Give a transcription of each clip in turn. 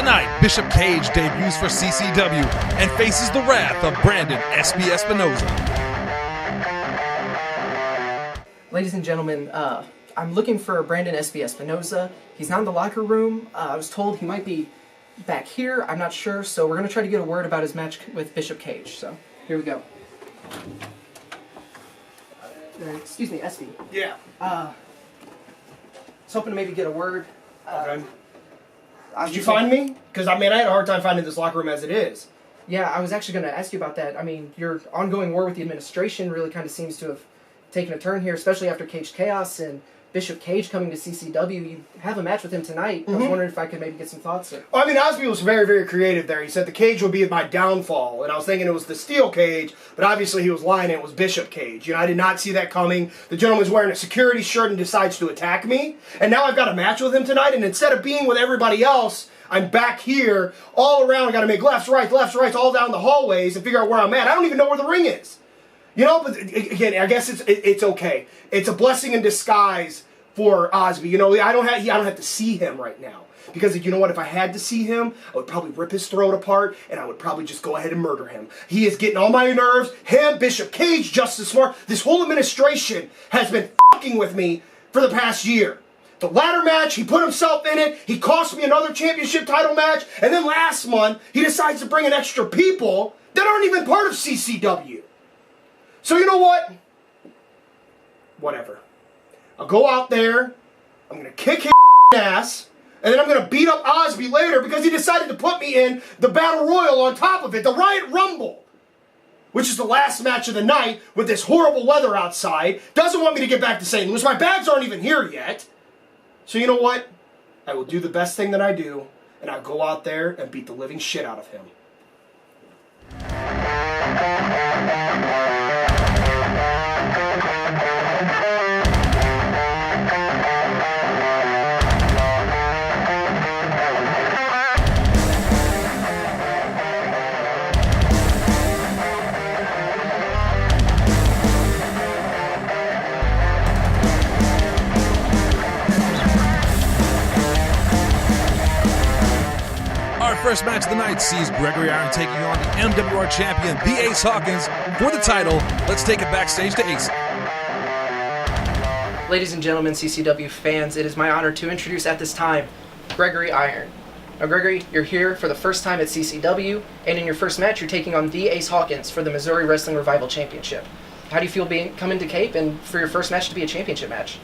Tonight, Bishop Kage debuts for CCW and faces the wrath of Brandon Espy Espinosa. Ladies and gentlemen, I'm looking for Brandon Espy Espinosa. He's not in the locker room. I was told he might be back here. I'm not sure, so we're going to try to get a word about his match with Bishop Kage. So, here we go. Excuse me, Espy. Yeah. I was hoping to maybe get a word. Okay. Did you find me? Because, I had a hard time finding this locker room as it is. Yeah, I was actually going to ask you about that. Your ongoing war with the administration really kind of seems to have taken a turn here, especially after Cage Chaos and Bishop Kage coming to CCW. You have a match with him tonight. I was wondering if I could maybe get some thoughts there. Osby was very, very creative there. He said the cage would be my downfall, and I was thinking it was the steel cage, but obviously he was lying. It was Bishop Kage. I did not see that coming. The gentleman's wearing a security shirt and decides to attack me, and now I've got a match with him tonight, and instead of being with everybody else, I'm back here, all around. I got to make lefts, rights, all down the hallways and figure out where I'm at. I don't even know where the ring is. But again, I guess it's okay. It's a blessing in disguise for Osby. I don't have to see him right now. Because you know what? If I had to see him, I would probably rip his throat apart, and I would probably just go ahead and murder him. He is getting on my nerves. Him, Bishop Kage, Justice Smart. This whole administration has been fucking with me for the past year. The ladder match, he put himself in it. He cost me another championship title match. And then last month, he decides to bring in extra people that aren't even part of CCW. So you know what? Whatever. I'll go out there, I'm going to kick his ass, and then I'm going to beat up Osby later because he decided to put me in the Battle Royal on top of it, the Riot Rumble, which is the last match of the night with this horrible weather outside. Doesn't want me to get back to St. Louis. My bags aren't even here yet. So you know what? I will do the best thing that I do, and I'll go out there and beat the living shit out of him. Our first match of the night sees Gregory Iron taking on the MWR champion, the Ace Hawkins, for the title. Let's take it backstage to Ace. Ladies and gentlemen, CCW fans, it is my honor to introduce at this time Gregory Iron. Now, Gregory, you're here for the first time at CCW, and in your first match, you're taking on the Ace Hawkins for the Missouri Wrestling Revival Championship. How do you feel coming to Cape and for your first match to be a championship match?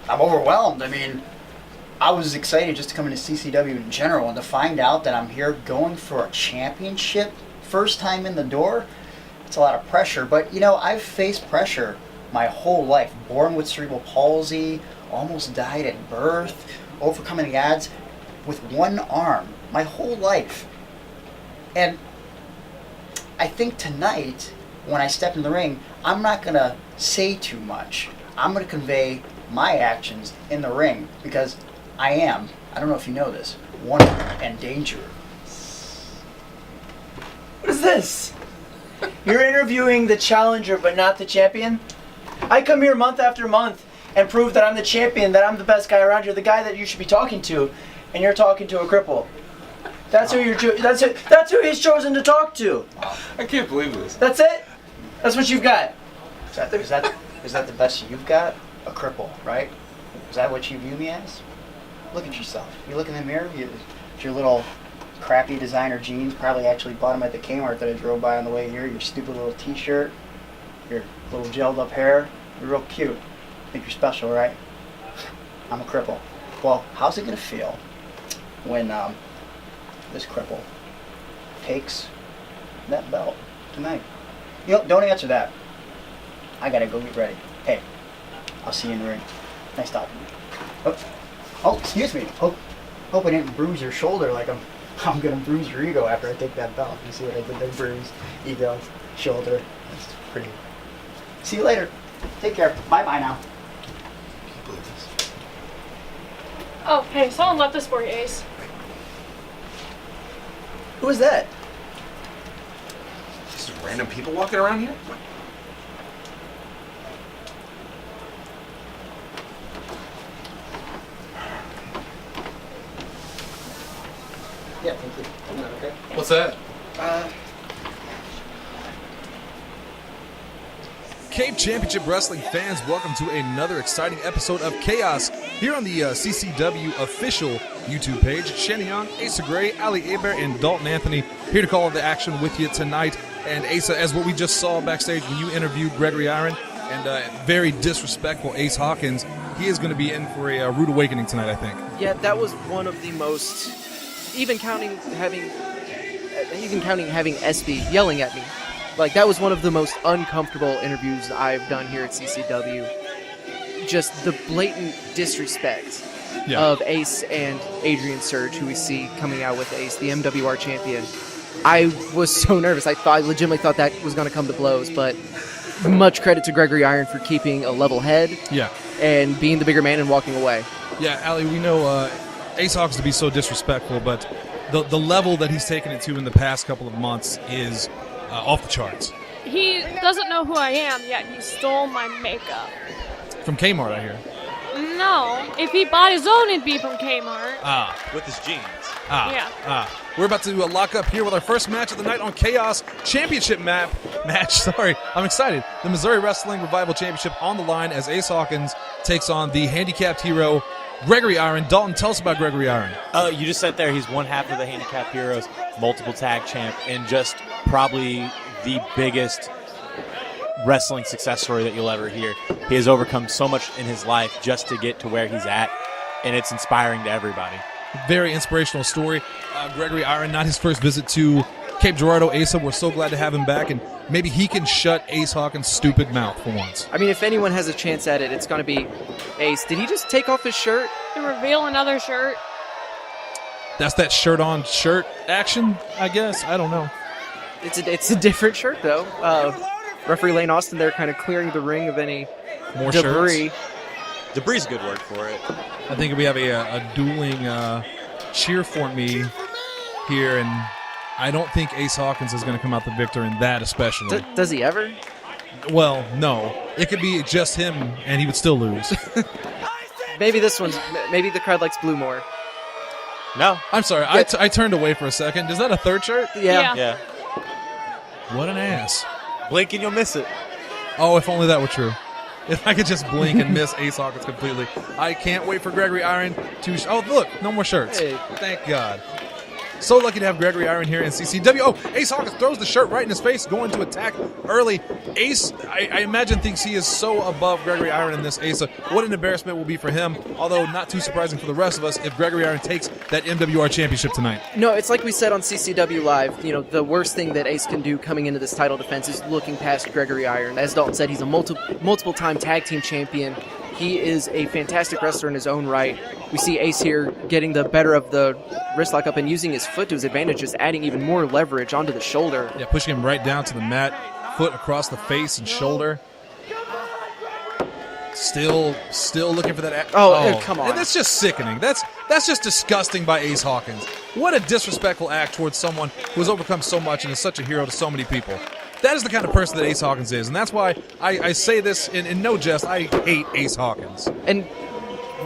I'm overwhelmed. I was excited just to come into CCW in general and to find out that I'm here going for a championship, first time in the door. It's a lot of pressure, but I've faced pressure my whole life. Born with cerebral palsy, almost died at birth, overcoming the odds with one arm my whole life. And I think tonight, when I step in the ring, I'm not going to say too much. I'm going to convey my actions in the ring because I don't know if you know this, one and danger. What is this? You're interviewing the challenger but not the champion? I come here month after month and prove that I'm the champion, that I'm the best guy around here, the guy that you should be talking to, and you're talking to a cripple. That's who he's chosen to talk to. I can't believe this. That's it? That's what you've got. Is that the best you've got? A cripple, right? Is that what you view me as? Look at yourself. You look in the mirror, your little crappy designer jeans, probably actually bought them at the Kmart that I drove by on the way here, your stupid little t-shirt, your little gelled up hair. You're real cute. Think you're special, right? I'm a cripple. Well, how's it going to feel when this cripple takes that belt tonight? Don't answer that. I got to go get ready. Hey, I'll see you in the ring. Nice talking to you. Oh, excuse me. Hope I didn't bruise your shoulder like I'm gonna bruise your ego after I take that belt. You see what I did there? Bruise, ego, shoulder. That's pretty. See you later. Take care. Bye-bye now. Can't believe this. Oh, hey, someone left this for you, Ace. Who is that? Just random people walking around here? Yeah, thank you. Isn't that okay? What's that? Cape Championship Wrestling fans, welcome to another exciting episode of Chaos here on the CCW official YouTube page. Seanan, Asa Gray, Ali Hebert, and Dalton Anthony here to call the action with you tonight. And Asa, as what we just saw backstage when you interviewed Gregory Iron and very disrespectful Ace Hawkins, he is going to be in for a rude awakening tonight, I think. Yeah, that was one of the most, even counting having Espy yelling at me. Like, that was one of the most uncomfortable interviews I've done here at CCW. Just the blatant disrespect of Ace and Adrian Surge, who we see coming out with Ace, the MWR champion. I was so nervous. I legitimately thought that was going to come to blows, but much credit to Gregory Iron for keeping a level head and being the bigger man and walking away. Yeah, Ali, we know Ace Hawkins to be so disrespectful, but the level that he's taken it to in the past couple of months is off the charts. He doesn't know who I am, yet he stole my makeup. From Kmart, I hear. No, if he bought his own, it'd be from Kmart. With his jeans. Yeah. We're about to lock up here with our first match of the night on Chaos Championship match. Sorry, I'm excited. The Missouri Wrestling Revival Championship on the line as Ace Hawkins takes on the Handicapped Hero, Gregory Iron. Dalton, tell us about Gregory Iron. You just said there he's one half of the Handicapped Heroes, multiple tag champ, and just probably the biggest wrestling success story that you'll ever hear. He has overcome so much in his life just to get to where he's at, and it's inspiring to everybody. Very inspirational story. Gregory Iron, not his first visit to Cape Girardeau. Asa, we're so glad to have him back, and maybe he can shut Ace Hawkins' stupid mouth for once. I mean, if anyone has a chance at it, it's going to be Ace. Did he just take off his shirt? And reveal another shirt. That's that shirt-on-shirt action, I guess. I don't know. It's a different shirt, though. Referee Lane Austin there kind of clearing the ring of any More debris. shirts. Debris is a good word for it. I think we have a dueling cheer for me here, and I don't think Ace Hawkins is going to come out the victor in that especially. Does he ever? Well, no. It could be just him, and he would still lose. Maybe the crowd likes blue more. No. I'm sorry. I turned away for a second. Is that a third shirt? Yeah. Yeah. What an ass. Blink and you'll miss it. Oh, if only that were true. If I could just blink and miss Ace Hawkins completely. I can't wait for Gregory Iron to... Oh, look. No more shirts. Hey. Thank God. So lucky to have Gregory Iron here in CCW. Oh, Ace Hawkins throws the shirt right in his face, going to attack early. Ace, I imagine, thinks he is so above Gregory Iron in this Ace. What an embarrassment will be for him, although not too surprising for the rest of us if Gregory Iron takes that MWR championship tonight. No, it's like we said on CCW Live. You know, the worst thing that Ace can do coming into this title defense is looking past Gregory Iron. As Dalton said, he's a multiple-time tag team champion. He is a fantastic wrestler in his own right. We see Ace here getting the better of the wrist lock up and using his foot to his advantage, just adding even more leverage onto the shoulder. Yeah, pushing him right down to the mat, foot across the face and shoulder. Still looking for that. Come on. And that's just sickening. That's just disgusting by Ace Hawkins. What a disrespectful act towards someone who has overcome so much and is such a hero to so many people. That is the kind of person that Ace Hawkins is, and that's why I say this in no jest. I hate Ace Hawkins. And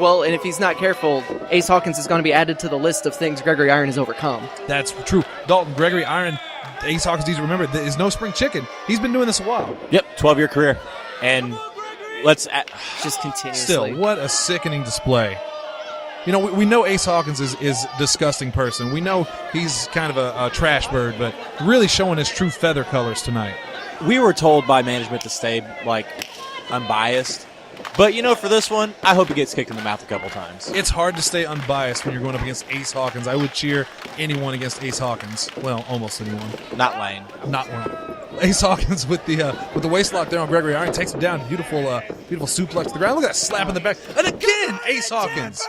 if he's not careful, Ace Hawkins is going to be added to the list of things Gregory Iron has overcome. That's true. Dalton, Gregory Iron, Ace Hawkins needs to remember, there is no spring chicken. He's been doing this a while. Yep, 12-year career. And let's... Just continuously. Still, what a sickening display. You know, we know Ace Hawkins is a disgusting person. We know he's kind of a trash bird, but really showing his true feather colors tonight. We were told by management to stay, unbiased. But, for this one, I hope he gets kicked in the mouth a couple times. It's hard to stay unbiased when you're going up against Ace Hawkins. I would cheer anyone against Ace Hawkins. Well, almost anyone. Not Lane. Not one. Ace Hawkins with the waist lock there on Gregory Iron takes him down. Beautiful suplex to the ground. Look at that slap in the back. And again, Ace Hawkins.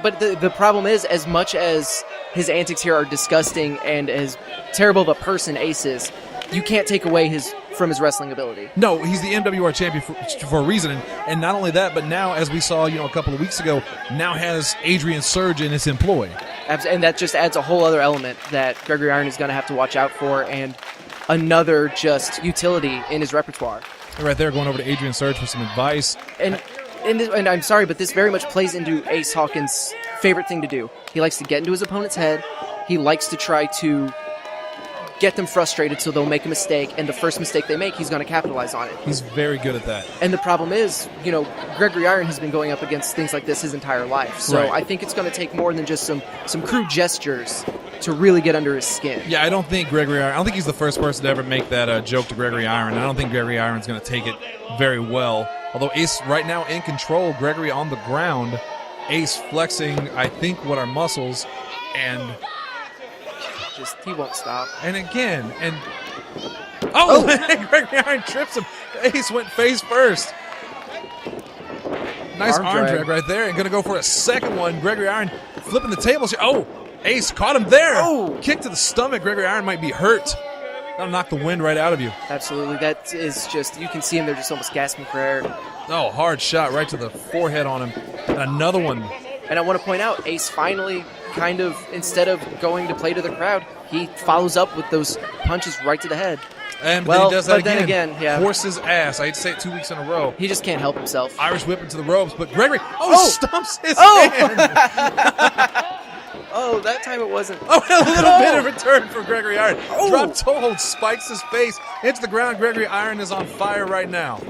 But the problem is, as much as his antics here are disgusting and as terrible of a person Ace is, you can't take away from his wrestling ability. No, he's the MWR champion for a reason, and not only that, but now, as we saw, a couple of weeks ago, now has Adrian Surge in his employ. And that just adds a whole other element that Gregory Iron is going to have to watch out for, and another just utility in his repertoire. Right there, going over to Adrian Surge for some advice. And I'm sorry, but this very much plays into Ace Hawkins' favorite thing to do. He likes to get into his opponent's head he likes to try to get them frustrated so they'll make a mistake, and the first mistake they make, he's going to capitalize on it. He's very good at that. And the problem is, Gregory Iron has been going up against things like this his entire life. So Right. I think it's going to take more than just some crude gestures to really get under his skin. Yeah, I don't think he's the first person to ever make that joke to Gregory Iron. I don't think Gregory Iron's going to take it very well. Although Ace right now in control, Gregory on the ground, Ace flexing, I think, what are muscles, and He won't stop. again, Gregory Iron trips him. Ace went face first. Nice arm drag right there, and going to go for a second one. Gregory Iron flipping the tables here. Oh, Ace caught him there. Oh. Kick to the stomach. Gregory Iron might be hurt. That'll knock the wind right out of you. Absolutely. That is just, you can see him, they're just almost gasping for air. Oh, hard shot right to the forehead on him. And another one. And I want to point out, Ace finally kind of, instead of going to play to the crowd, he follows up with those punches right to the head. And Well, then he does that but then again, yeah. Horse's ass. I hate to say it 2 weeks in a row. He just can't help himself. Irish whip into the ropes, but Gregory, stumps his Oh! hand. Oh, that time it wasn't. Oh, a little bit of return from Gregory Iron. Drop toe hold, spikes his face into the ground. Gregory Iron is on fire right now.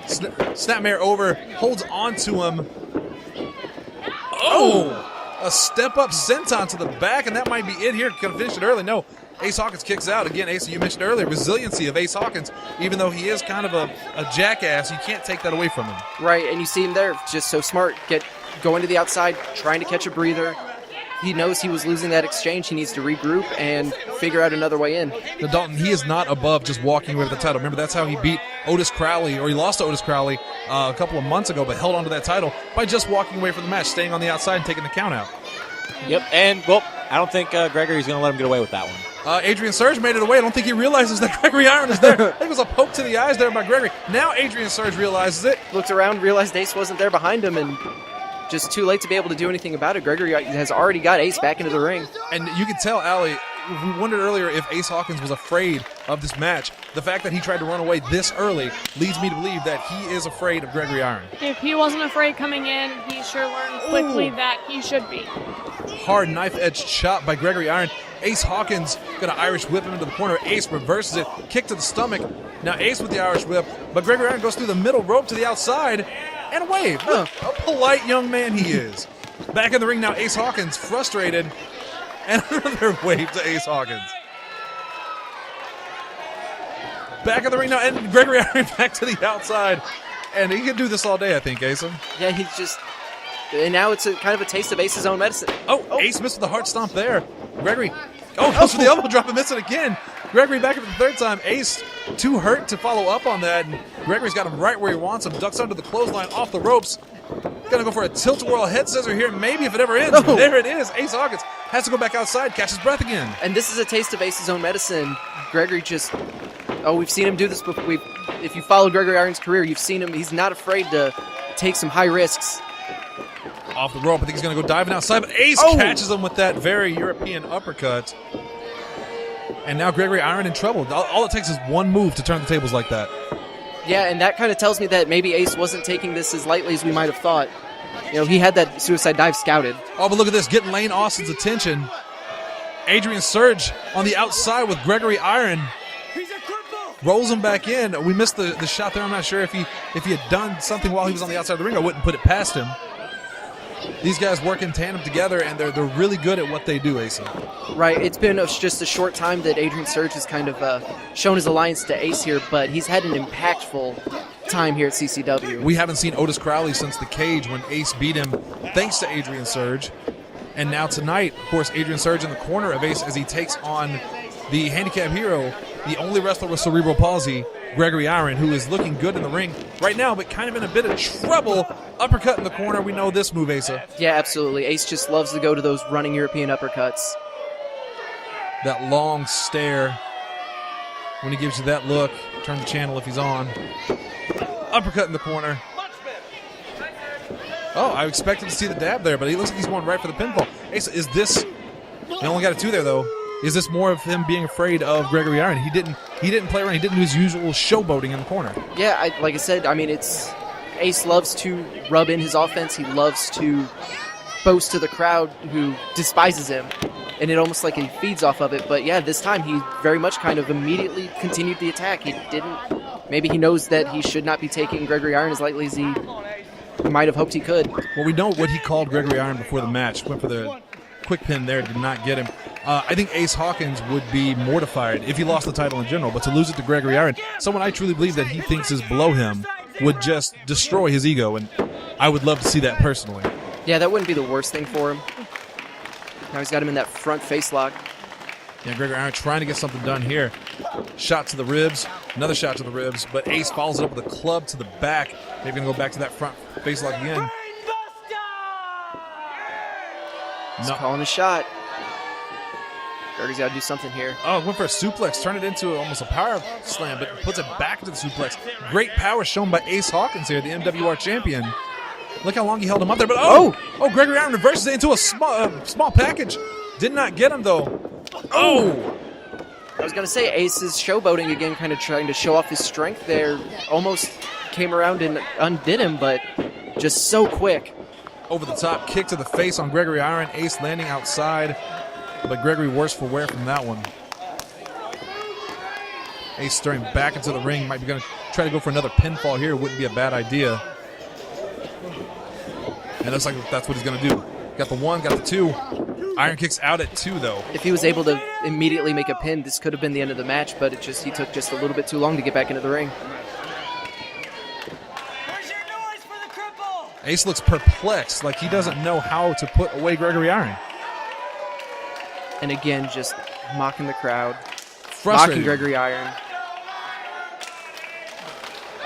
Snapmare over, holds on to him. Oh! A step-up senton to the back, and that might be it here. Going to finish it early. No, Ace Hawkins kicks out. Again, Ace, you mentioned earlier, resiliency of Ace Hawkins. Even though he is kind of a jackass, you can't take that away from him. Right, and you see him there, just so smart. Going to the outside, trying to catch a breather. He knows he was losing that exchange. He needs to regroup and figure out another way in. Now, Dalton, he is not above just walking away with the title. Remember, that's how he beat Otis Crowley, or he lost to Otis Crowley a couple of months ago, but held on to that title by just walking away from the match, staying on the outside and taking the count out. Yep, and, well, I don't think Gregory's going to let him get away with that one. Adrian Surge made it away. I don't think he realizes that Gregory Iron is there. I think it was a poke to the eyes there by Gregory. Now Adrian Surge realizes it. Looked around, realized Ace wasn't there behind him, and just too late to be able to do anything about it. Gregory has already got Ace back into the ring. And you can tell, Allie, we wondered earlier if Ace Hawkins was afraid of this match. The fact that he tried to run away this early leads me to believe that he is afraid of Gregory Iron. If he wasn't afraid coming in, he sure learned quickly that he should be. Hard knife-edge chop by Gregory Iron. Ace Hawkins going to Irish whip him into the corner. Ace reverses it, kick to the stomach. Now Ace with the Irish whip, but Gregory Iron goes through the middle rope to the outside and a wave. Look, a polite young man he is. Back in the ring now, Ace Hawkins frustrated, and another wave to Ace Hawkins. Back in the ring now, and Gregory Iron back to the outside. And he can do this all day, I think, Ace. Yeah, he's just... And now it's kind of a taste of Ace's own medicine. Oh, Ace missed with the heart stomp there. Gregory, goes for the elbow drop and misses it again. Gregory back at the third time. Ace too hurt to follow up on that. And Gregory's got him right where he wants him. Ducks under the clothesline off the ropes. Gonna go for a tilt-a-whirl head scissor here, maybe if it ever ends. Oh. There it is. Ace Hawkins has to go back outside, catch his breath again. And this is a taste of Ace's own medicine. Gregory just... Oh, we've seen him do this before. If you follow Gregory Iron's career, you've seen him. He's not afraid to take some high risks. Off the rope, I think he's going to go diving outside, but Ace catches him with that very European uppercut. And now Gregory Iron in trouble. All it takes is one move to turn the tables like that. Yeah, and that kind of tells me that maybe Ace wasn't taking this as lightly as we might have thought. You know, he had that suicide dive scouted. Oh, but look at this, getting Lane Austin's attention. Adrian Surge on the outside with Gregory Iron. Rolls him back in. We missed the shot there. I'm not sure if he had done something while he was on the outside of the ring. I wouldn't put it past him. These guys work in tandem together, and they're really good at what they do, Asa. Right. It's been just a short time that Adrian Surge has kind of shown his alliance to Ace here, but he's had an impactful time here at CCW. We haven't seen Otis Crowley since the cage when Ace beat him, thanks to Adrian Surge. And now tonight, of course, Adrian Surge in the corner of Ace as he takes on the Handicapped Hero, the only wrestler with cerebral palsy, Gregory Iron, who is looking good in the ring right now, but kind of in a bit of trouble. Uppercut in the corner. We know this move, Asa. Yeah, absolutely. Ace just loves to go to those running European uppercuts. That long stare. When he gives you that look, turn the channel if he's on. Uppercut in the corner. Oh, I expected to see the dab there, but he looks like he's going right for the pinfall. Asa, is this... He only got a 2 there, though. Is this more of him being afraid of Gregory Iron? He didn't play around. He didn't do his usual showboating in the corner. Yeah, like I said, I mean, Ace loves to rub in his offense. He loves to boast to the crowd who despises him. and it almost like he feeds off of it. But yeah, this time he very much kind of immediately continued the attack. He didn't. Maybe he knows that he should not be taking Gregory Iron as lightly as he might have hoped he could. Well, we know what he called Gregory Iron before the match. Went for the quick pin there, did not get him. I think Ace Hawkins would be mortified if he lost the title in general, but to lose it to Gregory Iron, someone I truly believe that he thinks is below him, would just destroy his ego, and I would love to see that personally. Yeah, that wouldn't be the worst thing for him. Now he's got him in that front face lock. Yeah, Gregory Iron trying to get something done here. Shot to the ribs, another shot to the ribs, but Ace follows it up with a club to the back. Maybe going to go back to that front face lock again. He's calling a shot. Gregory's got to do something here. Oh, went for a suplex, turned it into almost a power slam, but puts it back into the suplex. Great power shown by Ace Hawkins here, the MWR champion. Look how long he held him up there, but Gregory Iron reverses it into a small package. Did not get him, though. Oh! I was going to say, Ace is showboating again, kind of trying to show off his strength there. Almost came around and undid him, but just so quick. Over the top, kick to the face on Gregory Iron. Ace landing outside, but Gregory worse for wear from that one. Ace stirring back into the ring. Might be going to try to go for another pinfall here. Wouldn't be a bad idea. And looks like that's what he's going to do. Got the one, got the two. Iron kicks out at 2, though. If he was able to immediately make a pin, this could have been the end of the match, but he took just a little bit too long to get back into the ring. Ace looks perplexed, like he doesn't know how to put away Gregory Iron. And again, just mocking the crowd. Frustrating. Mocking Gregory Iron.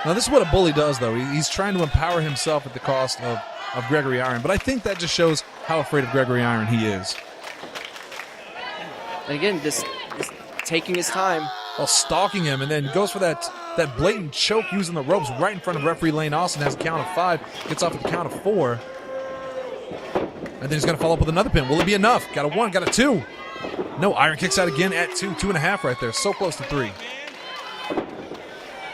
Now, this is what a bully does, though. He's trying to empower himself at the cost of Gregory Iron, but I think that just shows how afraid of Gregory Iron he is. And again, just taking his time. While stalking him, and then goes for that blatant choke using the ropes right in front of referee Lane Austin. Has a count of 5, gets off at the count of 4. And then he's going to follow up with another pin. Will it be enough? Got a 1, got a 2. No, Iron kicks out again at 2, 2.5 right there. So close to 3.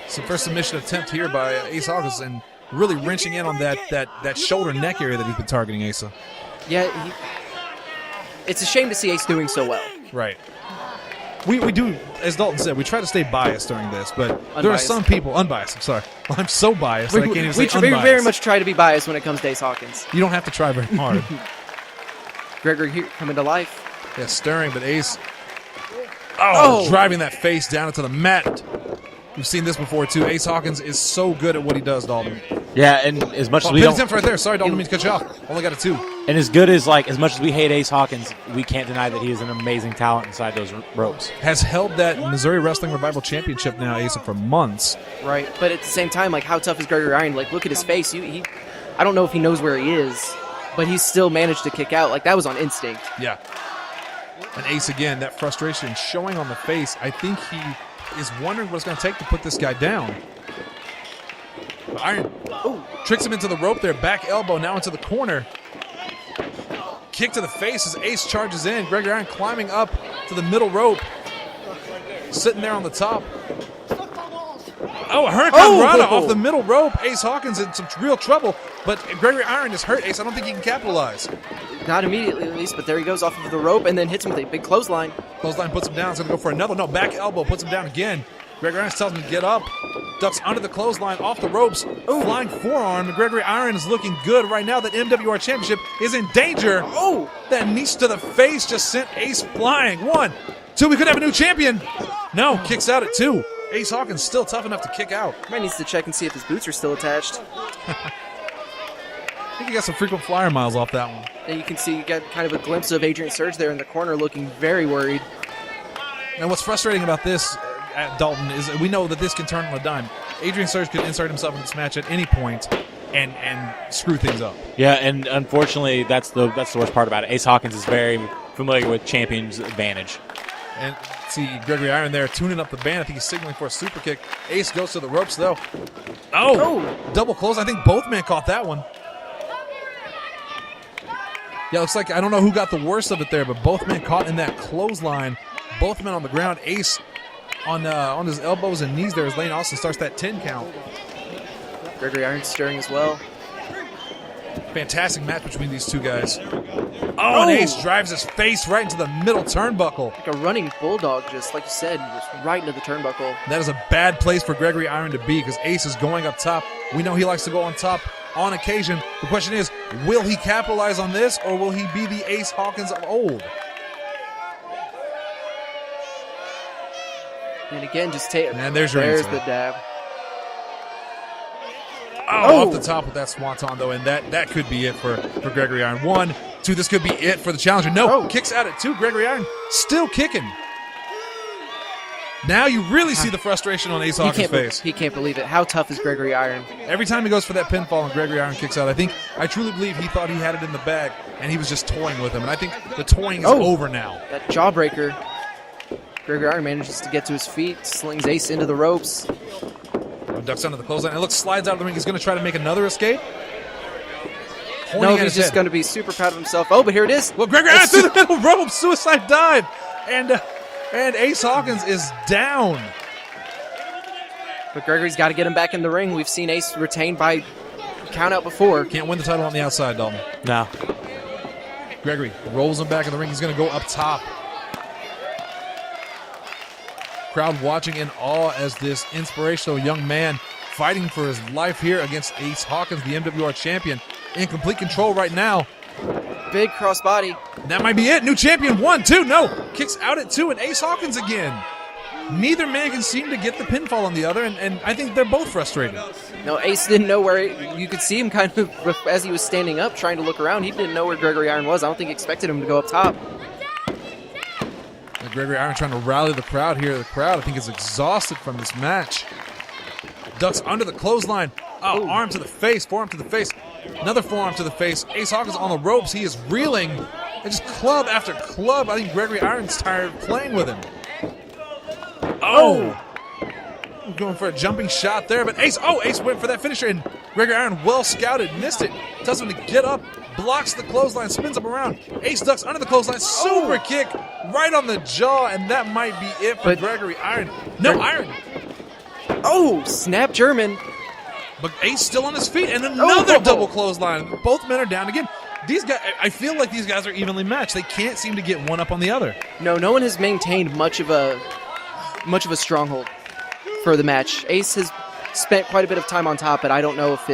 It's the first submission attempt here by Ace Hawkins, and really wrenching in on that shoulder neck area that he's been targeting Asa. Yeah, it's a shame to see Ace doing so well. Right. We do, as Dalton said, we try to stay biased during this, but there are Unbiased. some people, unbiased, I'm sorry. Well, I'm so biased that I can't even say We unbiased. very much try to be biased when it comes to Ace Hawkins. You don't have to try very hard. Gregory here coming to life. Yeah, stirring, but Ace, Oh. driving that face down into the mat. We've seen this before, too. Ace Hawkins is so good at what he does, Dalton. Yeah, and as much as we Pin don't, attempt right there. Sorry, Dalton, didn't mean to cut you off. Only got a 2. and as good as as much as we hate Ace Hawkins, we can't deny that he is an amazing talent inside those ropes. Has held that Missouri Wrestling Revival Championship now, Asa, for months. Right, but at the same time, how tough is Gregory Iron? Look at his face. I don't know if he knows where he is, but he's still managed to kick out. That was on instinct. Yeah. And Ace, again, that frustration showing on the face. I think he is wondering what it's going to take to put this guy down. But Iron tricks him into the rope there. Back elbow now into the corner. Kick to the face as Ace charges in. Gregory Iron climbing up to the middle rope. Sitting there on the top. Oh, a hurricane rana off the middle rope. Ace Hawkins in some real trouble, but Gregory Iron is hurt. Ace, I don't think he can capitalize. Not immediately, at least, but there he goes off of the rope and then hits him with a big clothesline. Clothesline puts him down. He's going to go for another. No, back elbow puts him down again. Gregory Iron tells him to get up. Ducks under the clothesline, off the ropes. Flying forearm. And Gregory Iron is looking good right now. That MWR Championship is in danger. Oh, that knee to the face just sent Ace flying. 1, 2, we could have a new champion. No, kicks out at 2. Ace Hawkins still tough enough to kick out. Might needs to check and see if his boots are still attached. I think he got some frequent flyer miles off that one. And you can see you got kind of a glimpse of Adrian Surge there in the corner looking very worried. And what's frustrating about this, Dalton, is we know that this can turn on a dime. Adrian Surge could insert himself in this match at any point and screw things up. Yeah, and unfortunately, that's the worst part about it. Ace Hawkins is very familiar with champion's advantage. And see Gregory Iron there tuning up the band. I think he's signaling for a super kick. Ace goes to the ropes, though. Double close. I think both men caught that one. Yeah, looks like I don't know who got the worst of it there, but both men caught in that clothesline. Both men on the ground. Ace on his elbows and knees there as Lane Austin starts that 10 count. Gregory Iron stirring as well. Fantastic match between these two guys. Oh, and Ace drives his face right into the middle turnbuckle. Like a running bulldog, just like you said, just right into the turnbuckle. That is a bad place for Gregory Iron to be because Ace is going up top. We know he likes to go on top on occasion. The question is, will he capitalize on this or will he be the Ace Hawkins of old? And again, just take. And there's your There's answer. the dab. Oh, off the top with that swanton, though, and that could be it for Gregory Iron. 1, 2, this could be it for the challenger. No, kicks out at 2. Gregory Iron still kicking. Now you really see the frustration on Ace Hawkins' face. He can't believe it. How tough is Gregory Iron? Every time he goes for that pinfall and Gregory Iron kicks out, I truly believe he thought he had it in the bag, and he was just toying with him. And I think the toying is over now. That jawbreaker. Gregory Iron manages to get to his feet, slings Ace into the ropes. Ducks under the clothesline. And look, slides out of the ring. He's going to try to make another escape. No, he's just going to be super proud of himself. Oh, but here it is. Well, Gregory Iron through the middle rope. Suicide dive. And Ace Hawkins is down. But Gregory's got to get him back in the ring. We've seen Ace retained by count out before. Can't win the title on the outside, Dalton. No. Gregory rolls him back in the ring. He's going to go up top. Crowd watching in awe as this inspirational young man fighting for his life here against Ace Hawkins, the MWR champion, in complete control right now. Big crossbody. That might be it. New champion. 1, 2. No. Kicks out at 2 and Ace Hawkins again. Neither man can seem to get the pinfall on the other, and I think they're both frustrated. No, Ace didn't know where you could see him kind of as he was standing up trying to look around. He didn't know where Gregory Iron was. I don't think he expected him to go up top. Gregory Iron trying to rally the crowd here. The crowd, I think, is exhausted from this match. Ducks under the clothesline. Oh, arm to the face, forearm to the face. Another forearm to the face. Ace Hawkins on the ropes. He is reeling. And just club after club. I think Gregory Iron's tired of playing with him. Oh! Going for a jumping shot there, but Ace went for that finisher, and Gregory Iron, well scouted, missed it. Tells him to get up, blocks the clothesline, spins him around. Ace ducks under the clothesline, super kick right on the jaw, and that might be it for Gregory Iron. No, Iron. Oh, snap German. But Ace still on his feet, and another double clothesline. Both men are down again. These guys, I feel like these guys are evenly matched. They can't seem to get one up on the other. No one has maintained much of a stronghold for the match. Ace has spent quite a bit of time on top, but I don't know if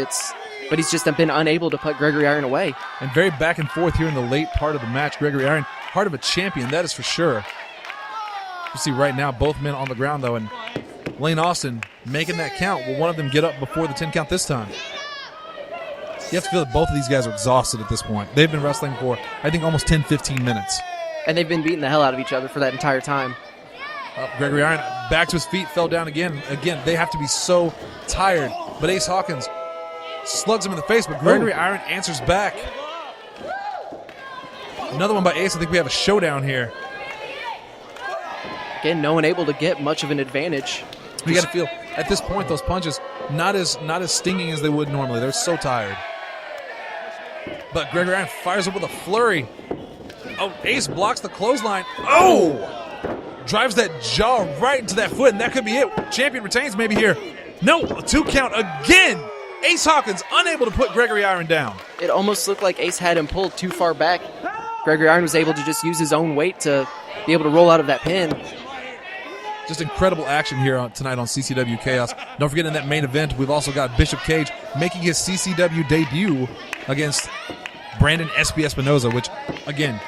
but he's just been unable to put Gregory Iron away. And very back and forth here in the late part of the match. Gregory Iron, heart of a champion, that is for sure. You see right now both men on the ground, though, and Lane Austin making that count. Will one of them get up before the 10 count this time? You have to feel that both of these guys are exhausted at this point. They've been wrestling for, I think, almost 10, 15 minutes. And they've been beating the hell out of each other for that entire time. Gregory Iron back to his feet, fell down again. Again, they have to be so tired. But Ace Hawkins slugs him in the face, but Gregory Iron answers back. Another one by Ace. I think we have a showdown here. Again, no one able to get much of an advantage. You got to feel, at this point, those punches not as stinging as they would normally. They're so tired. But Gregory Iron fires up with a flurry. Oh, Ace blocks the clothesline. Oh! Drives that jaw right into that foot, and that could be it. Champion retains maybe here. No, a 2 count again. Ace Hawkins unable to put Gregory Iron down. It almost looked like Ace had him pulled too far back. Gregory Iron was able to just use his own weight to be able to roll out of that pin. Just incredible action here tonight on CCW Chaos. Don't forget, in that main event, we've also got Bishop Kage making his CCW debut against Brandon Espy Espinosa, which, again,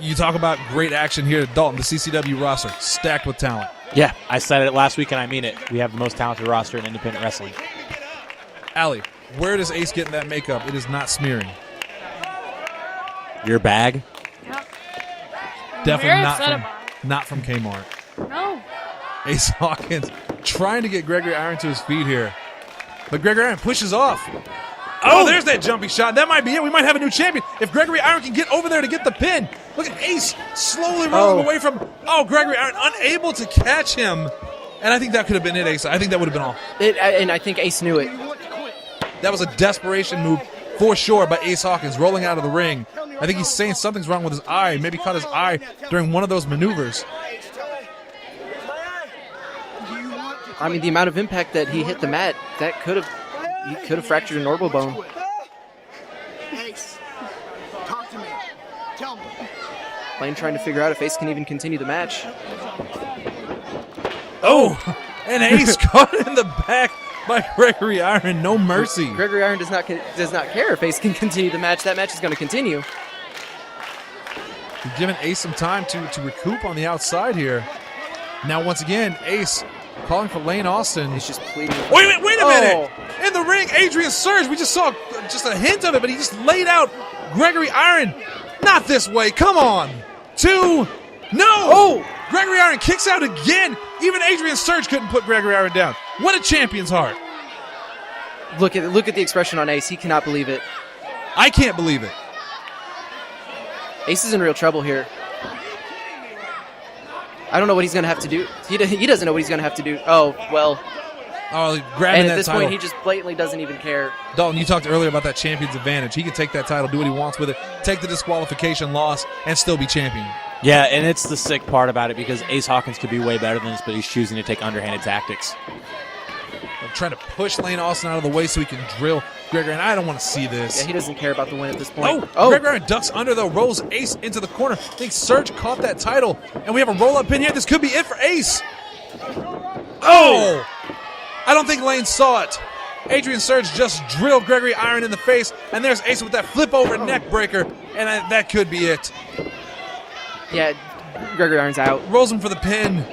you talk about great action here at Dalton. The CCW roster stacked with talent. Yeah, I said it last week and I mean it. We have the most talented roster in independent wrestling. Allie, where does Ace get in that makeup? It is not smearing. Your bag? Yep. Definitely not from Kmart. No. Ace Hawkins trying to get Gregory Iron to his feet here. But Gregory Iron pushes off. Oh, there's that jumping shot. That might be it. We might have a new champion. If Gregory Iron can get over there to get the pin. Look at Ace slowly rolling away from... Oh, Gregory Iron unable to catch him. And I think that could have been it, Ace. I think that would have been all. And I think Ace knew it. That was a desperation move for sure by Ace Hawkins rolling out of the ring. I think he's saying something's wrong with his eye. Maybe caught his eye during one of those maneuvers. I mean, the amount of impact that he hit the mat, he could have fractured an orbital bone. Ace, talk to me. Tell me. Lane trying to figure out if Ace can even continue the match. Oh, and Ace caught in the back by Gregory Iron. No mercy. Gregory Iron does not care if Ace can continue the match. That match is going to continue. He's giving Ace some time to recoup on the outside here. Now, once again, Ace calling for Lane Austin. He's just pleading. Wait a minute! In the ring, Adrian Surge. We just saw just a hint of it, but he just laid out Gregory Iron. Not this way. Come on. 2. No! Oh! Gregory Iron kicks out again. Even Adrian Surge couldn't put Gregory Iron down. What a champion's heart. Look at the expression on Ace. He cannot believe it. I can't believe it. Ace is in real trouble here. I don't know what he's going to have to do. He doesn't know what he's going to have to do. Oh, well. Oh, grabbing and that at this title. point, he just blatantly doesn't even care. Dalton, you talked earlier about that champion's advantage. He can take that title, do what he wants with it, take the disqualification loss, and still be champion. Yeah, and it's the sick part about it because Ace Hawkins could be way better than this, but he's choosing to take underhanded tactics. I'm trying to push Lane Austin out of the way so he can drill Gregory, and I don't want to see this. Yeah, he doesn't care about the win at this point. Gregory ducks under, though, rolls Ace into the corner. I think Surge caught that title, and we have a roll-up pin here. This could be it for Ace. Oh! I don't think Lane saw it. Adrian Surge just drilled Gregory Iron in the face, and there's Ace with that flip-over neck breaker, and that could be it. Yeah, Gregory Iron's out. Rolls him for the pin,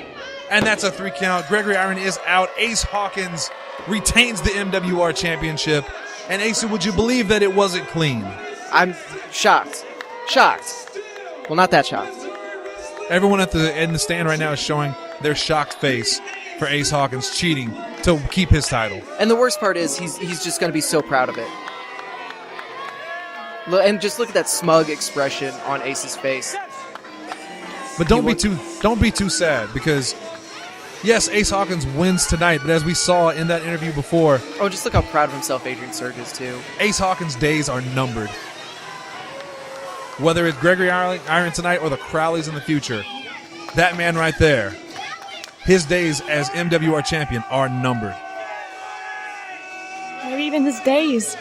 and that's a 3 count. Gregory Iron is out. Ace Hawkins retains the MWR Championship. And Ace, would you believe that it wasn't clean? I'm shocked. Shocked. Well, not that shocked. Everyone in the stand right now is showing their shocked face for Ace Hawkins cheating to keep his title. And the worst part is he's just going to be so proud of it. And just look at that smug expression on Ace's face. But don't be too sad, because yes, Ace Hawkins wins tonight, but as we saw in that interview before, just look how proud of himself Adrian Surge is too. Ace Hawkins' days are numbered. Whether it's Gregory Iron tonight or the Crowleys in the future, that man right there, his days as MWR champion are numbered. Maybe even his days.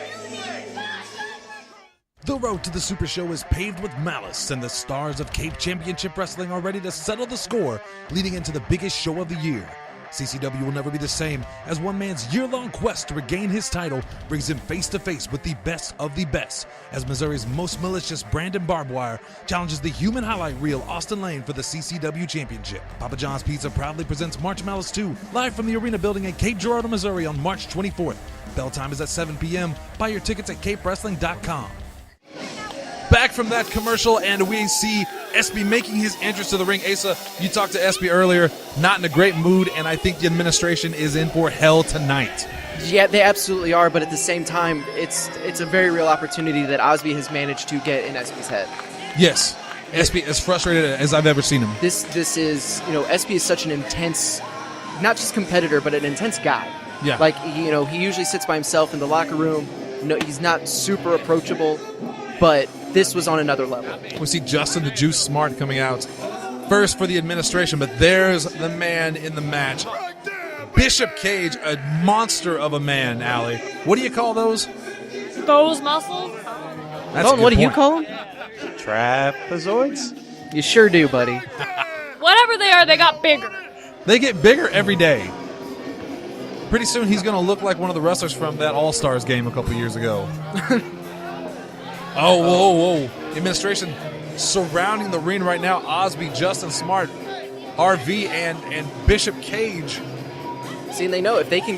The road to the Super Show is paved with malice, and the stars of Cape Championship Wrestling are ready to settle the score leading into the biggest show of the year. CCW will never be the same, as one man's year-long quest to regain his title brings him face-to-face with the best of the best, as Missouri's most malicious Brandon Barbwire challenges the human highlight reel Austin Lane for the CCW Championship. Papa John's Pizza proudly presents March Malice 2, live from the Arena Building in Cape Girardeau, Missouri on March 24th. Bell time is at 7 p.m. Buy your tickets at capewrestling.com. Back from that commercial, and we see Espy making his entrance to the ring. Asa, you talked to Espy earlier, not in a great mood, and I think the administration is in for hell tonight. Yeah, they absolutely are, but at the same time, it's a very real opportunity that Osby has managed to get in Espy's head. Yes, Espy as frustrated as I've ever seen him. This is, Espy is such an intense, not just competitor, but an intense guy. Yeah. Like, he usually sits by himself in the locker room. No, he's not super approachable, but this was on another level. We see Justin the Juice Smart coming out first for the administration, but there's the man in the match. Bishop Kage, a monster of a man, Allie. What do you call those? Those muscles? Dalton, what do you call them? Trapezoids? You sure do, buddy. Whatever they are, they got bigger. They get bigger every day. Pretty soon he's going to look like one of the wrestlers from that All-Stars game a couple years ago. Oh, whoa. The administration surrounding the ring right now. Osby, Justin Smart, RV, and Bishop Kage. See, and they know if they can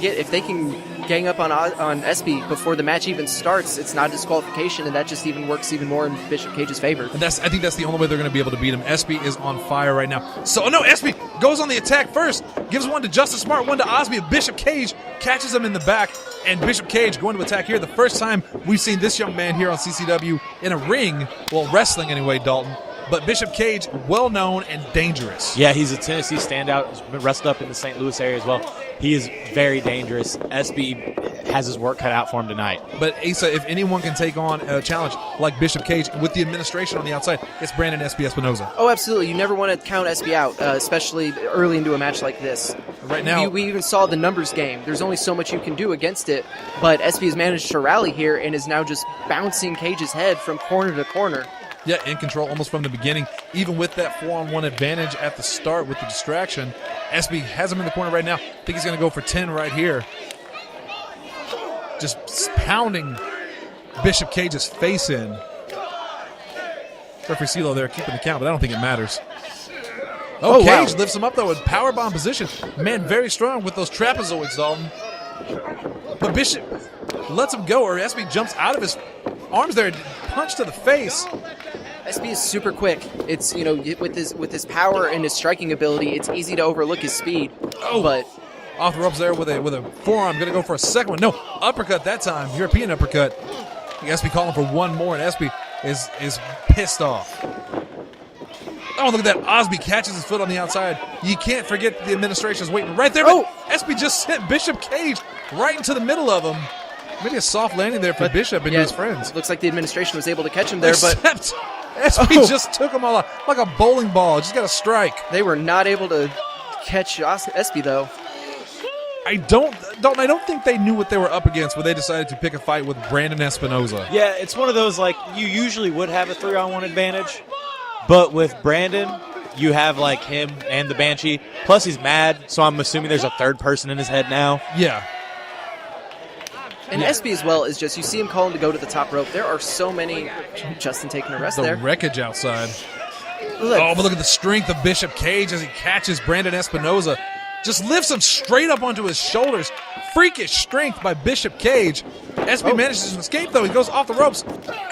gang up on Espy before the match even starts, it's not a disqualification, and that just works even more in Bishop Kage's favor. And I think that's the only way they're going to be able to beat him. Espy is on fire right now. So, no, Espy goes on the attack first. Gives one to Justin Smart, one to Osby. Bishop Kage catches him in the back, and Bishop Kage going to attack here. The first time we've seen this young man here on CCW in a ring, well, wrestling anyway, Dalton. but Bishop Kage, well-known and dangerous. Yeah, he's a Tennessee standout. He's been wrestled up in the St. Louis area as well. He is very dangerous. Espy has his work cut out for him tonight. But Asa, if anyone can take on a challenge like Bishop Kage with the administration on the outside, it's Brandon Espy Espinosa. Oh, absolutely. You never want to count Espy out, especially early into a match like this. Right now, we even saw the numbers game. There's only so much you can do against it, but Espy has managed to rally here and is now just bouncing Cage's head from corner to corner. yeah, in control almost from the beginning. Even with that 4-on-1 advantage at the start with the distraction, Espy has him in the corner right now. I think he's going to go for 10 right here. Just pounding Bishop Kage's face in. Referee CeeLo there keeping the count, but I don't think it matters. Oh, Kage lifts him up, though, in powerbomb position. Man, very strong with those trapezoids, Dalton. But Bishop lets him go, or Espy jumps out of his arms there, punch to the face. Espy is super quick. It's, you know, with his power and his striking ability, it's easy to overlook his speed. Oh, but off the ropes there with a forearm. Going to go for a second one. No, uppercut that time. European uppercut. Espy calling for one more, and Espy is pissed off. Oh, look at that. Osby catches his foot on the outside. You can't forget the administration is waiting right there. But Espy just sent Bishop Kage right into the middle of him. Maybe a soft landing there for Bishop and his friends. Looks like the administration was able to catch him there, Except Espy just took him all out like a bowling ball. Just got a strike. They were not able to catch Espy, though. I don't think they knew what they were up against when they decided to pick a fight with Brandon Espinosa. Yeah, it's one of those, like, you usually would have a 3-on-1 advantage, but with Brandon, you have, like, him and the Banshee. Plus, he's mad, so I'm assuming there's a third person in his head now. Yeah. And Espy as well is just, you see him calling to go to the top rope. There are so many. Justin taking a rest there. The wreckage outside. Oh, but look at the strength of Bishop Kage as he catches Brandon Espinosa. Just lifts him straight up onto his shoulders. Freakish strength by Bishop Kage. Espy manages to escape, though. He goes off the ropes.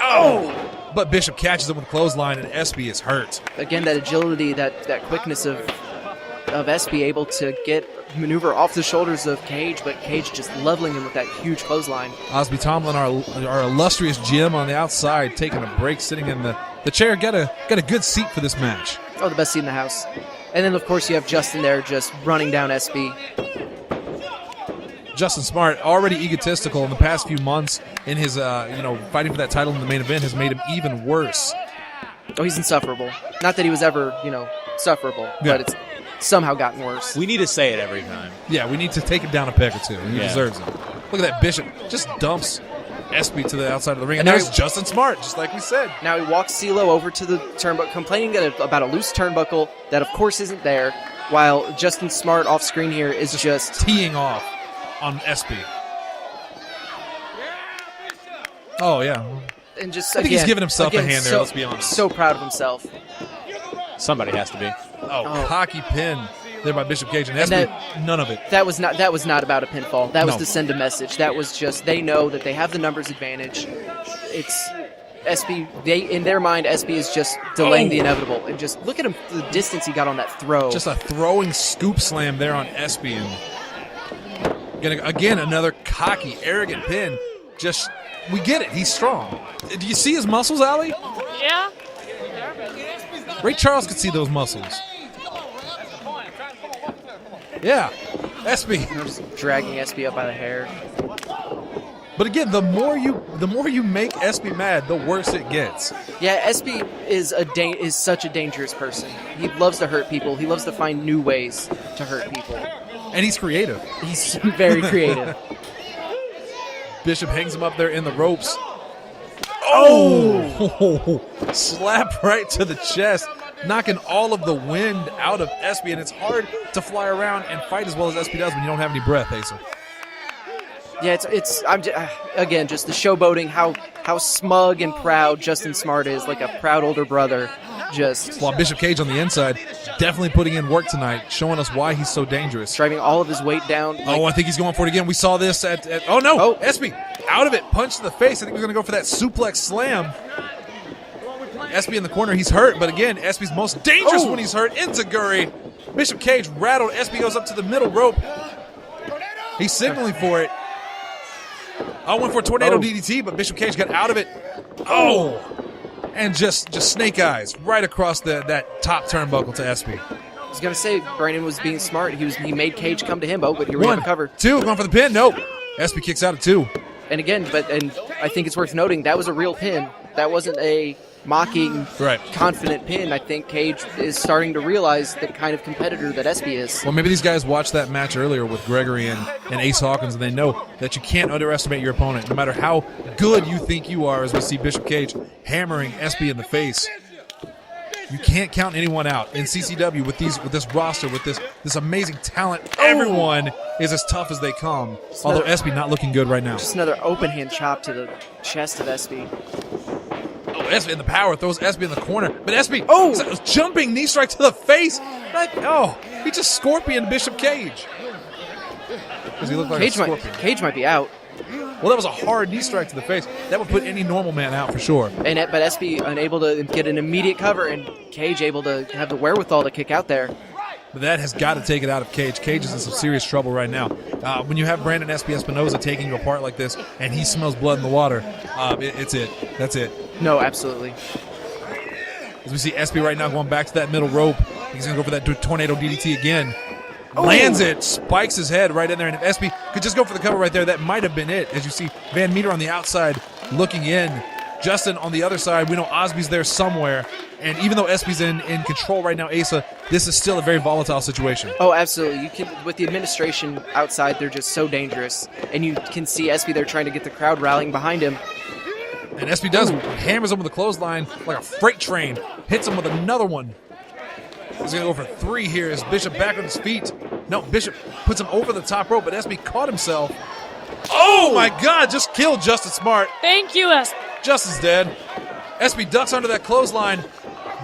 Oh! But Bishop catches him with a clothesline, and Espy is hurt. Again, that agility, that quickness of Espy able to maneuver off the shoulders of Kage, but Kage just leveling him with that huge clothesline. Osby Tomlin, our illustrious GM on the outside, taking a break, sitting in the chair. Got a good seat for this match. Oh, the best seat in the house. And then, of course, you have Justin there just running down Espy. Justin Smart, already egotistical in the past few months in his, fighting for that title in the main event has made him even worse. Oh, he's insufferable. Not that he was ever, sufferable, but it's somehow gotten worse. We need to say it every time. Yeah, we need to take him down a peg or two. He deserves it. Look at that Bishop. Just dumps Espy to the outside of the ring. And there's Justin Smart, just like we said. Now he walks CeeLo over to the turnbuckle, complaining about a loose turnbuckle that, of course, isn't there, while Justin Smart off screen here is just teeing off on Espy. Oh, yeah. And just I think he's giving himself a hand there, let's be honest. So proud of himself. Somebody has to be. Oh, cocky pin there by Bishop Kage, and Espy, none of it. That was not about a pinfall. That was to send a message. That was just, they know that they have the numbers advantage. It's Espy, in their mind, Espy is just delaying the inevitable. And just look at him, the distance he got on that throw. Just a throwing scoop slam there on Espy. And again, another cocky, arrogant pin. Just, we get it. He's strong. Do you see his muscles, Allie? Yeah. Ray Charles could see those muscles. Yeah, Espy dragging Espy up by the hair. But again, the more you make Espy mad, the worse it gets. Yeah, Espy is such a dangerous person. He loves to hurt people. He loves to find new ways to hurt people. And he's creative. He's very creative. Bishop hangs him up there in the ropes. Oh! Slap right to the chest, knocking all of the wind out of Espy, and it's hard to fly around and fight as well as Espy does when you don't have any breath, Asa. Yeah, again, just the showboating, how smug and proud Justin Smart is, like a proud older brother. While Bishop Kage on the inside, definitely putting in work tonight, showing us why he's so dangerous. Driving all of his weight down. I think he's going for it again. We saw this at oh no, Espy out of it, punch to the face. I think he's going to go for that suplex slam. Espy in the corner, he's hurt, but again, Espy's most dangerous when he's hurt. Enziguri. Bishop Kage rattled. Espy goes up to the middle rope. He's signaling for it. I went for a tornado DDT, but Bishop Kage got out of it. and just snake eyes right across that top turnbuckle to Espy. I was going to say, Brandon was being smart. He made Kage come to him, but here we have a cover. 2, going for the pin. Nope. Espy kicks out at 2. And again, and I think it's worth noting, that was a real pin. That wasn't a mocking, confident pin. I think Kage is starting to realize the kind of competitor that Espy is. Well, maybe these guys watched that match earlier with Gregory and Ace Hawkins, and they know that you can't underestimate your opponent, no matter how good you think you are, as we see Bishop Kage hammering Espy in the face. You can't count anyone out in CCW with this roster, with this amazing talent. Everyone is as tough as they come. Although Espy not looking good right now. Just another open hand chop to the chest of Espy. Oh, Espy in the power throws Espy in the corner, but Espy jumping knee strike to the face. He just scorpioned Bishop Kage. Does he look like a scorpion? Cage might be out. Well, that was a hard knee strike to the face. That would put any normal man out for sure. But Espy unable to get an immediate cover, and Kage able to have the wherewithal to kick out there. But that has got to take it out of Kage. Kage is in some serious trouble right now. When you have Brandon Espinosa taking you apart like this, and he smells blood in the water, it's it. That's it. No, absolutely. As we see Espy right now going back to that middle rope. He's going to go for that tornado DDT again. Lands it, spikes his head right in there, and if Espy could just go for the cover right there, that might have been it. As you see Van Meter on the outside looking in, Justin on the other side. We know Osby's there somewhere, and even though Espy's in control right now, Asa, this is still a very volatile situation. Oh, absolutely. You can, with the administration outside, they're just so dangerous, and you can see Espy there trying to get the crowd rallying behind him. And Espy does, hammers him with a clothesline like a freight train, hits him with another one. He's going to go for 3 here as Bishop back on his feet. No, Bishop puts him over the top rope, but Espy caught himself. Oh, my God, just killed Justin Smart. Thank you, Espy. Justin's dead. Espy ducks under that clothesline,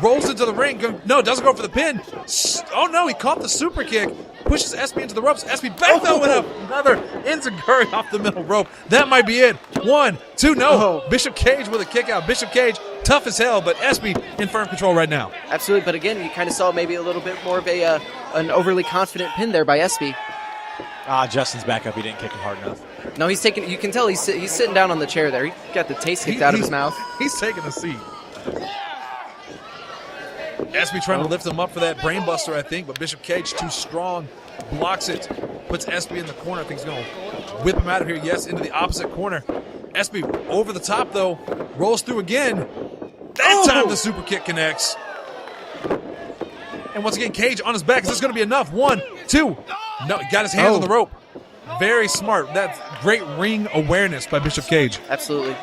rolls into the ring. Doesn't go for the pin. Oh, no, he caught the super kick. Pushes Espy into the ropes. Espy back though with another enziguri off the middle rope. That might be it. 1, 2, no. Bishop Kage with a kick out. Bishop Kage, tough as hell, but Espy in firm control right now. Absolutely, but again, you kind of saw maybe a little bit more of an overly confident pin there by Espy. Justin's back up. He didn't kick him hard enough. No, he's taking. You can tell he's sitting down on the chair there. He got the taste kicked out of his mouth. He's taking a seat. Espy trying to lift him up for that brainbuster, I think, but Bishop Kage too strong, blocks it, puts Espy in the corner. I think he's going to whip him out of here. Yes, into the opposite corner. Espy over the top though, rolls through again. That time the super kick connects. And once again, Kage on his back. Is this going to be enough? 1, 2. No, he got his hands on the rope. Very smart. That's great ring awareness by Bishop Kage. Absolutely.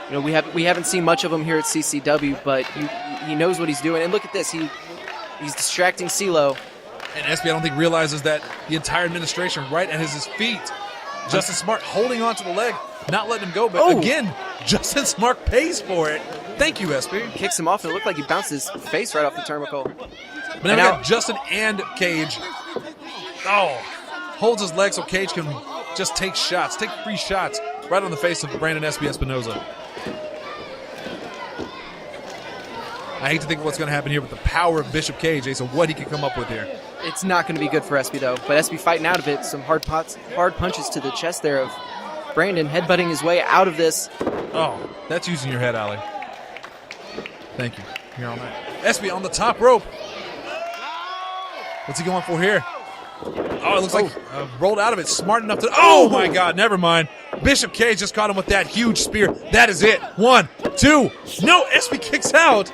You know, we haven't seen much of him here at CCW, but he knows what he's doing. And look at this. He's distracting CeeLo. And Espy, I don't think, realizes that the entire administration right at his feet. Justin Smart holding on to the leg, not letting him go. But again, Justin Smart pays for it. Thank you, Espy. Kicks him off, and it looked like he bounced his face right off the turnbuckle. But now we got Justin and Kage. Holds his leg so Kage can just take shots, take free shots right on the face of Brandon Espinosa. I hate to think of what's going to happen here with the power of Bishop Kage, so what he can come up with here. It's not going to be good for Espy, though. But Espy fighting out of it. Some hard punches to the chest there of Brandon, headbutting his way out of this. Oh, that's using your head, Ali. Thank you. Here all night. Espy on the top rope. What's he going for here? Oh, it looks like rolled out of it. Smart enough to... Oh, my God. Never mind. Bishop Kage just caught him with that huge spear. That is it. 1, 2. No, Espy kicks out.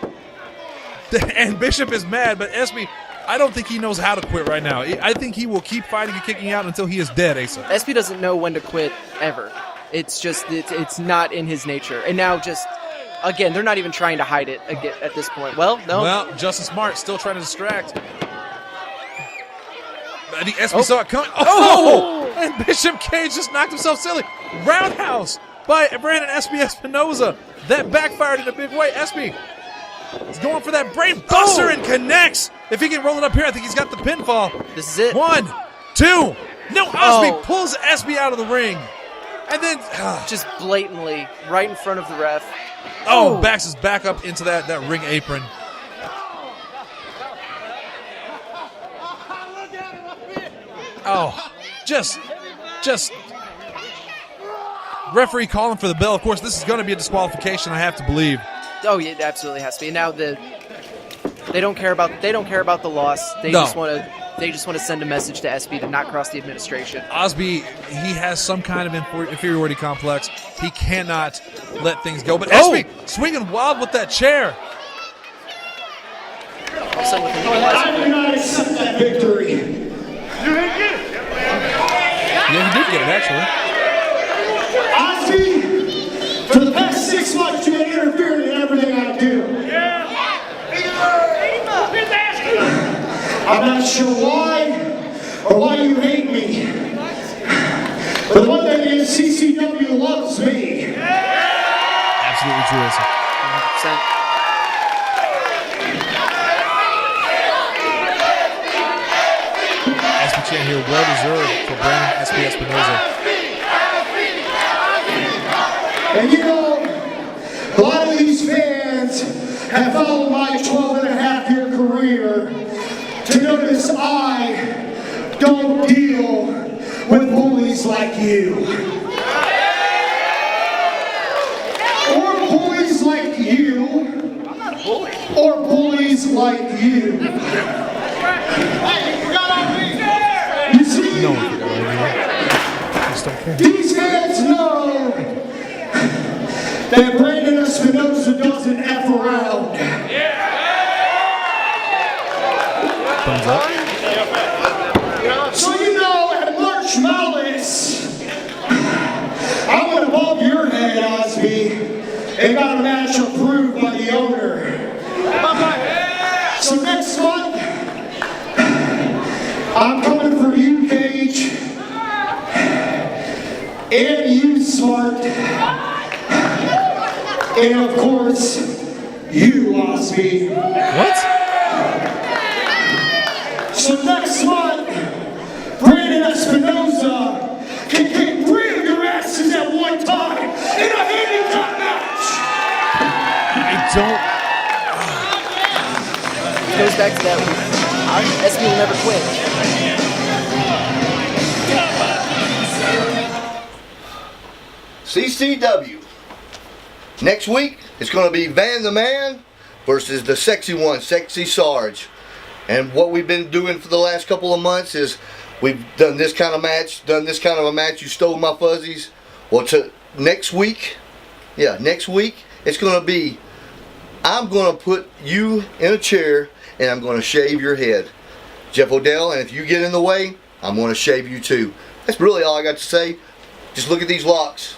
And Bishop is mad, but Espy, I don't think he knows how to quit right now. I think he will keep fighting and kicking out until he is dead, Asa. Espy doesn't know when to quit, ever. It's just, it's not in his nature. And now just, again, they're not even trying to hide it at this point. Well, no. Well, Justin Smart still trying to distract. I think Espy saw it coming. And Bishop Kage just knocked himself silly. Roundhouse by Brandon Espinosa. That backfired in a big way. Espy is going for that brain buster and connects. If he can roll it up here, I think he's got the pinfall. This is it. 1, 2. No, Osby pulls Espy out of the ring. And then... just blatantly, right in front of the ref. Backs his back up into that ring apron. Just referee calling for the bell. Of course, this is going to be a disqualification, I have to believe. Oh yeah, it absolutely has to be. And now they don't care about the loss. They No. just want to send a message to Espy to not cross the administration. Osby, he has some kind of inferiority complex. He cannot let things go. But Oh! Espy swinging wild with that chair. All of a sudden with the knee I do not accept that victory. Yeah, he did get it, actually. Osby, for the past 6 months, you have interfered in everything I do. I'm not sure why or why you hate me. But one thing is, CCW loves me. Absolutely true, Asa. 100%. Espy chant here, well deserved for Brandon Espy Espinosa. And you know, a lot of these fans have followed my 12-and-a-half-year career to notice I don't deal with bullies like you. Or bullies like you. Or bullies like you. You see, No one forgot about it. Just don't care. these fans know that Brandon Espinosa doesn't F around. Thumbs up. So you know, at March Malice, I went above your head, Osby, and got a match approved by the owner. So next month, I'm coming for you, Kage, and you, Smart, and of course, you, Osby. What? So next month, Brandon Espinosa can kick 3 of your asses at one time in a handicap match. I don't. It goes back to that. Espy will never quit. CCW. Next week, it's going to be Van the Man versus the sexy one, Sexy Sarge. And what we've been doing for the last couple of months is we've done this kind of match, You stole my fuzzies. Well, next week, it's going to be, I'm going to put you in a chair and I'm going to shave your head. Jeff Odell, and if you get in the way, I'm going to shave you too. That's really all I got to say. Just look at these locks.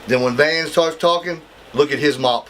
Then when Van starts talking, look at his mop.